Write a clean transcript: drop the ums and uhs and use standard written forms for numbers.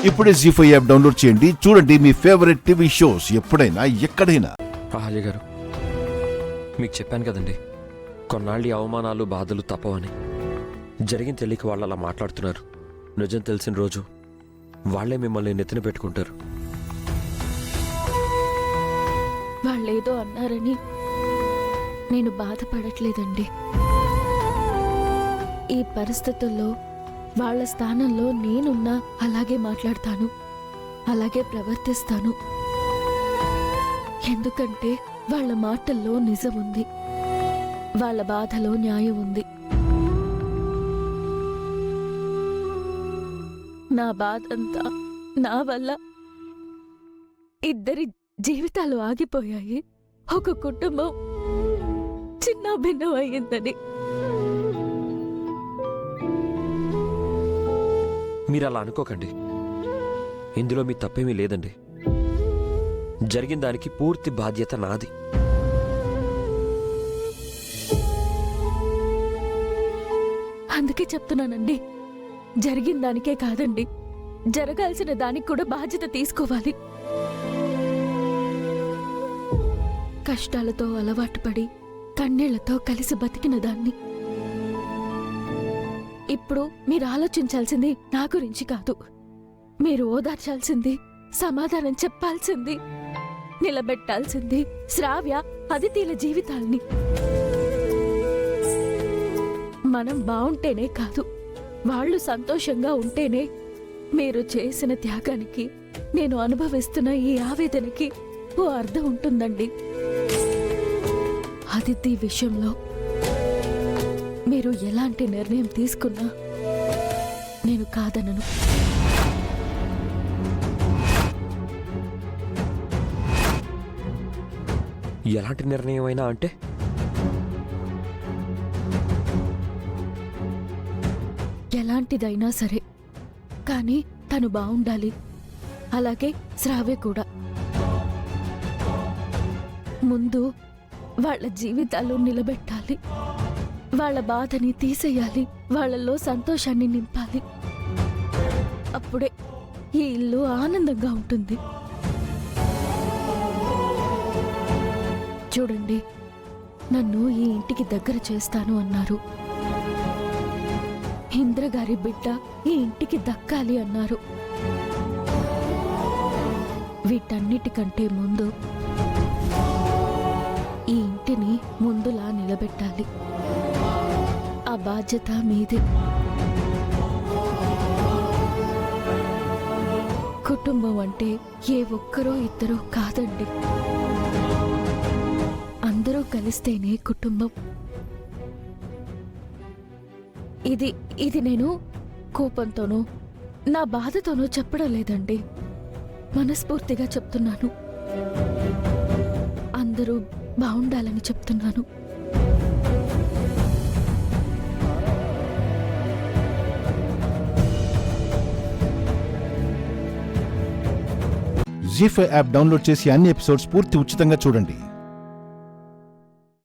ఇప్పుడే జీ5 app download చేయండి. చూడండి మీ ఫేవరెట్ టీవీ షోస్ ఎప్పుడైనా ఎక్కడైనా. ఆలియా గారు, మీకు చెప్పాను కదండి, కొన్నాళ్ళు అవమానాలు బాధలు తప్పవని. జరిగిన తెలియక వాళ్ళు అలా మాట్లాడుతున్నారు. నిజం తెలిసిన రోజు వాళ్లే మిమ్మల్ని నెత్తిన పెట్టుకుంటారు. వాళ్ళేదో అన్నారని నేను బాధపడట్లేదండి. ఈ పరిస్థితుల్లో వాళ్ళ స్థానంలో నేనున్నా అలాగే మాట్లాడతాను, అలాగే ప్రవర్తిస్తాను. ఎందుకంటే వాళ్ళ మాటల్లో నిజం ఉంది, వాళ్ళ బాధలో న్యాయం ఉంది. నా బాధంతా నా వల్ల ఇద్దరి జీవితాలు ఆగిపోయాయి, ఒక కుటుంబం చిన్న భిన్నం అయ్యిందని. మీరు అలా అనుకోకండి. ఇందులో మీ తప్పేమీ లేదండి. జరిగిన దానికి పూర్తి బాధ్యత నాది. అందుకే చెప్తున్నానండి, జరిగిన దానికే కాదండి, జరగాల్సిన దానికి కూడా బాధ్యత తీసుకోవాలి. కష్టాలతో అలవాటు పడి కన్నీళ్లతో కలిసి బతికిన దాన్ని. ఇప్పుడు మీరు ఆలోచించాల్సింది నా గురించి కాదు, మీరు ఓదార్చాల్సింది, సమాధానం చెప్పాల్సింది, నిలబెట్టాల్సింది శ్రావ్య, అదితిల జీవితాల్ని. మనం బావుంటేనే కాదు, వాళ్ళు సంతోషంగా ఉంటేనే మీరు చేసిన త్యాగానికి, నేను అనుభవిస్తున్న ఈ ఆవేదనకి ఓ అర్థం ఉంటుందండి. అదితి విషయంలో మీరు ఎలాంటి నిర్ణయం తీసుకున్నా నేను కాదనను. ఎలాంటి నిర్ణయం అయినా అంటే? ఎలాంటిదైనా సరే, కానీ తను బావుండాలి, అలాగే శ్రావ్య కూడా. ముందు వాళ్ళ జీవితాలు నిలబెట్టాలి, వాళ్ళ బాధని తీసేయాలి, వాళ్ళల్లో సంతోషాన్ని నింపాలి. అప్పుడే ఈ ఇల్లు ఆనందంగా ఉంటుంది. చూడండి, నన్ను ఈ ఇంటికి దగ్గర చేస్తాను అన్నారు, ఇంద్రగారి బిడ్డ ఈ ఇంటికి దక్కాలి అన్నారు. వీటన్నిటికంటే ముందు ఈ ఇంటిని ముందులా నిలబెట్టాలి. ఆ బాధ్యత మీదే. కుటుంబం అంటే ఏ ఒక్కరో ఇద్దరో కాదండి, అందరూ కలిస్తేనే కుటుంబం. ఇది నేను కోపంతోనో నా బాధతోనో చెప్పడం లేదండి, మనస్ఫూర్తిగా చెప్తున్నాను. అందరూ బావుండాలని చెప్తున్నాను. జీ5 యాప్ డౌన్లోడ్ చేసి అన్ని ఎపిసోడ్స్ పూర్తి ఉచితంగా చూడండి.